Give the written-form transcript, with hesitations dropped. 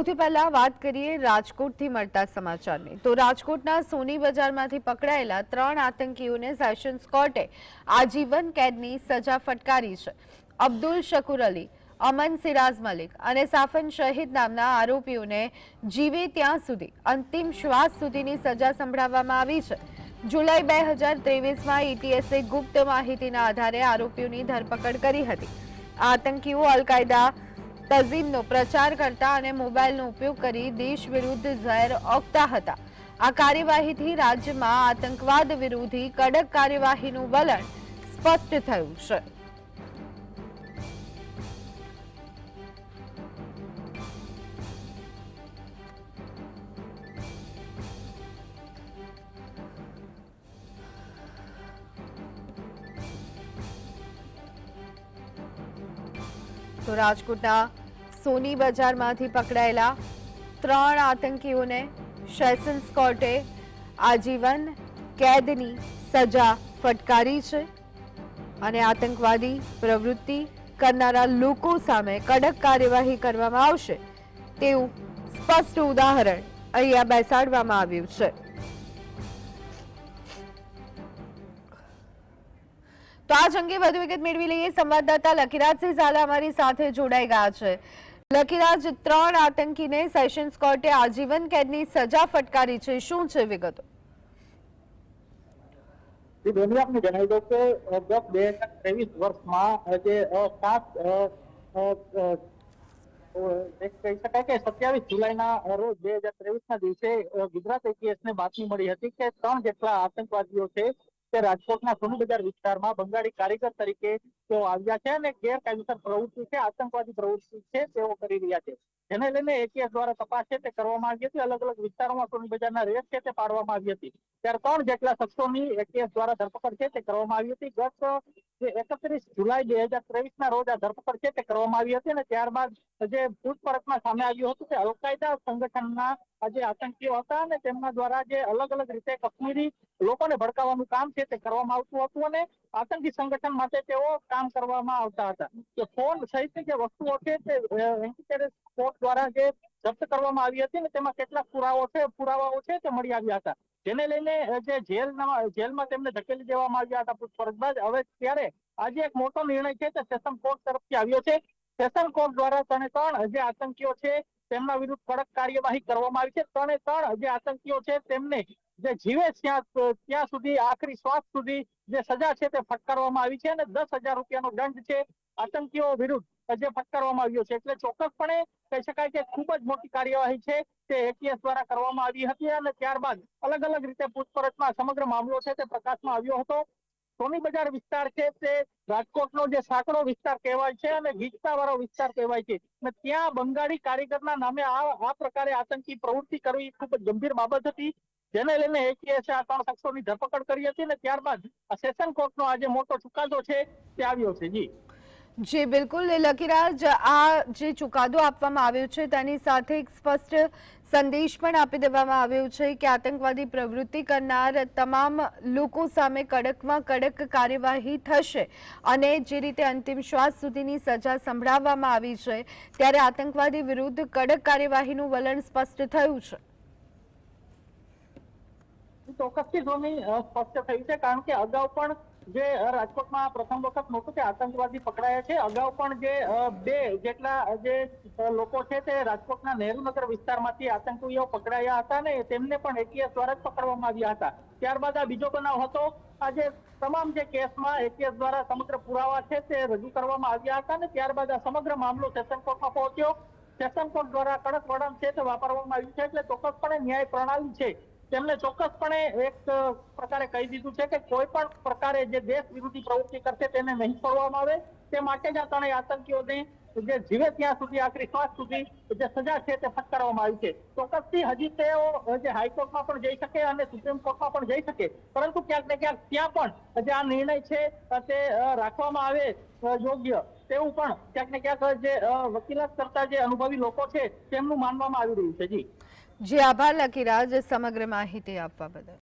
સૌથી પહેલા વાત કરીએ રાજકોટથી મળતા સમાચારની તો રાજકોટના સોની બજારમાંથી પકડાયેલા 3 આતંકીઓને સેશન્સ કોર્ટે આજીવન કેદની સજા ફટકારી છે। અબ્દુલ શકુર અલી, અમન સિરાજ મલિક અને સાફન શહીદ નામના આરોપીઓને જીવે ત્યાં સુધી અંતિમ શ્વાસ સુધીની સજા સંભળાવવામાં આવી છે। જુલાઈ 2023માં એટીએસે ગુપ્ત માહિતીના આધારે આરોપીઓની ધરપકડ કરી હતી। આતંકીઓ અલ-કાયદા તઝીમનો પ્રચાર કરતા અને મોબાઈલનો ઉપયોગ કરી દેશ વિરુદ્ધ ઝેર ઓકતા હતા। આ કાર્યવાહીથી રાજ્યમાં આતંકવાદ વિરોધી કડક કાર્યવાહીનું વલણ સ્પષ્ટ થયું છે। તો રાજકોટના સોની બજારમાંથી પકડાયેલા 3 આતંકીઓને સેશન્સ કોર્ટે આજીવન કેદની સજા ફટકારી છે અને આતંકવાદી પ્રવૃત્તિ કરનારા લોકો સામે કડક કાર્યવાહી કરવામાં આવશે તેવું સ્પષ્ટ ઉદાહરણ અહીંયા બેસાડવામાં આવ્યું છે। તો આ અંગે વધુ વિગત મેળવી લઈએ। સંવાદદાતા લકીરાજસિંહ ઝાલા અમારી સાથે જોડાઈ ગયા છે। લકીરાજ, 3 આતંકીને સેશન્સ કોર્ટે આજીવન કેદની સજા ફટકારી છે, શું છે વિગતો? આપને જણાવી દઉં કે ગત 2023 વર્ષમાં જે 7 કહી શકાય કે 27 જુલાઈના રોજ 2023ના દિવસે ગુજરાત એટીએસને બાતમી મળી હતી કે 3 જેટલા આતંકવાદીઓ છે તે રાજકોટના સોની બજાર વિસ્તારમાં બંગાળી કારીગર તરીકે તેઓ આવ્યા છે અને ગેરકાયદેસર પ્રવૃત્તિ છે, આતંકવાદી પ્રવૃત્તિ છે તેઓ કરી રહ્યા છે। જેને લઈને એટીએસ દ્વારા તપાસ છે તે કરવામાં આવી હતી। અલગ અલગ વિસ્તારોમાં સોની બજારના રેડ છે તે પાડવામાં આવી હતી। ત્યારે 3 જેટલા શખ્સોની એટીએસ દ્વારા ધરપકડ છે તે કરવામાં આવી હતી। ગત 31 જુલાઈ 2023ના રોજ આ ધરપકડ છે તે કરવામાં આવી હતી અને ત્યારબાદ જે પૂછપરછમાં સામે આવ્યું હતું કે અલ-કાયદા સંગઠનના જે આતંકીઓ હતા અને તેમના દ્વારા જે અલગ અલગ રીતે કાશ્મીરી લોકોને ભડકાવવાનું કામ છે તે કરવામાં આવતું હતું અને આતંકી સંગઠન માટે તેઓ કામ કરવામાં આવતા હતા। તો ફોન સહિતની જે વસ્તુઓ છે તે કોર્ટ દ્વારા જે જપ્ત કરવામાં આવી હતી ને તેમાં કેટલાક પુરાવાઓ છે તે મળી આવ્યા હતા। જેને લઈને જે જેલમાં તેમને ધકેલી દેવામાં આવ્યા હતા પૂછપરછ બાદ। હવે ત્યારે આજે એક મોટો નિર્ણય છે તે સેશન કોર્ટ તરફથી આવ્યો છે। સેશન કોર્ટ દ્વારા 3 જે આતંકીઓ છે તેમના વિરુદ્ધ કડક કાર્યવાહી કરવામાં આવી છે। 3 જે આતંકીઓ છે તેમને જે જીવે ત્યાં સુધી આખરી શ્વાસ સુધી જે સજા છે તે ફટકારવામાં આવી છે અને 10,000 રૂપિયાનો દંડ છે આતંકીઓ વિરુદ્ધ જે ફટકારવામાં આવ્યો છે। એટલે ચોક્કસપણે કહી શકાય કે ખૂબ જ મોટી કાર્યવાહી છે તે એટીએસ દ્વારા કરવામાં આવી હતી અને ત્યારબાદ અલગ અલગ રીતે પૂછપરછમાં સમગ્ર મામલો છે તે પ્રકાશમાં આવ્યો હતો। સોની બજાર વિસ્તાર છે તે રાજકોટનો જે સાંકડો વિસ્તાર કહેવાય છે અને ગીચતાવાળો વિસ્તાર કહેવાય છે અને ત્યાં બંગાળી કારીગરના નામે આ પ્રકારે આતંકી પ્રવૃત્તિ કરવી ખૂબ જ ગંભીર બાબત હતી। જેને લઈને એટીએસે આ 3 શખ્સોની ધરપકડ કરી હતી અને ત્યારબાદ સેશન કોર્ટનો આજે મોટો ચુકાદો છે તે આવ્યો છે। જી બિલકુલ લકીરાજ, આ જે ચુકાદો આપવામાં આવ્યો છે તેની સાથે એક સ્પષ્ટ સંદેશ પણ આપી દેવામાં આવ્યો છે કે આતંકવાદી પ્રવૃત્તિ કરનાર તમામ લોકો સામે કડકમાં કડક કાર્યવાહી થશે અને જે રીતે અંતિમ શ્વાસ સુધીની સજા સંભળાવવામાં આવી છે ત્યારે આતંકવાદી વિરુદ્ધ કડક કાર્યવાહીનું વલણ સ્પષ્ટ થયું છે। ચોક્કસથી સ્પષ્ટ થયું છે કારણ કે અગાઉ પણ જે રાજકોટમાં પ્રથમ વખત નહોતું કે આતંકવાદી પકડાયા છે। અગાઉ પણ જે 2 જેટલા જે લોકો છે તે રાજકોટના નહેરુનગર વિસ્તારમાંથી આતંકીઓ પકડાયા હતા ને તેમને પણ એટીએસ દ્વારા જ પકડવામાં આવ્યા હતા। ત્યારબાદ આ બીજો બનાવ હતો। આજે તમામ જે કેસમાં એટીએસ દ્વારા સમગ્ર પુરાવા છે તે રજૂ કરવામાં આવ્યા હતા અને ત્યારબાદ આ સમગ્ર મામલો સેશન કોર્ટમાં પહોંચ્યો। સેશન કોર્ટ દ્વારા કડક વલણ છે તે વાપરવામાં આવ્યું છે એટલે ચોક્કસપણે ન્યાય પ્રણાલી છે તેમને ચોક્કસપણે એક પ્રકારે કહી દીધું છે કે કોઈ પણ પ્રકારે જે દેશ વિરોધી પ્રવૃત્તિ કરશે તેને નહીં છોડવામાં આવે। તે માટે જ આ 3 આતંકીઓને જે જીવે ત્યાં સુધી આખરી શ્વાસ સુધી જે સજા છે તે ફટકારવામાં આવી છે। ચોક્કસથી હજી તેઓ જે હાઈકોર્ટમાં પણ જઈ શકે અને સુપ્રીમ કોર્ટમાં પણ જઈ શકે, પરંતુ ક્યાંક ને ક્યાંક ત્યાં પણ જે આ નિર્ણય છે તે રાખવામાં આવે યોગ્ય તેવું પણ ક્યાંક ને ક્યાંક જે વકીલાત કરતા જે અનુભવી લોકો છે તેમનું માનવામાં આવી રહ્યું છે। જી આભાર લકીરાજ સમગ્ર માહિતી આપવા બદલ।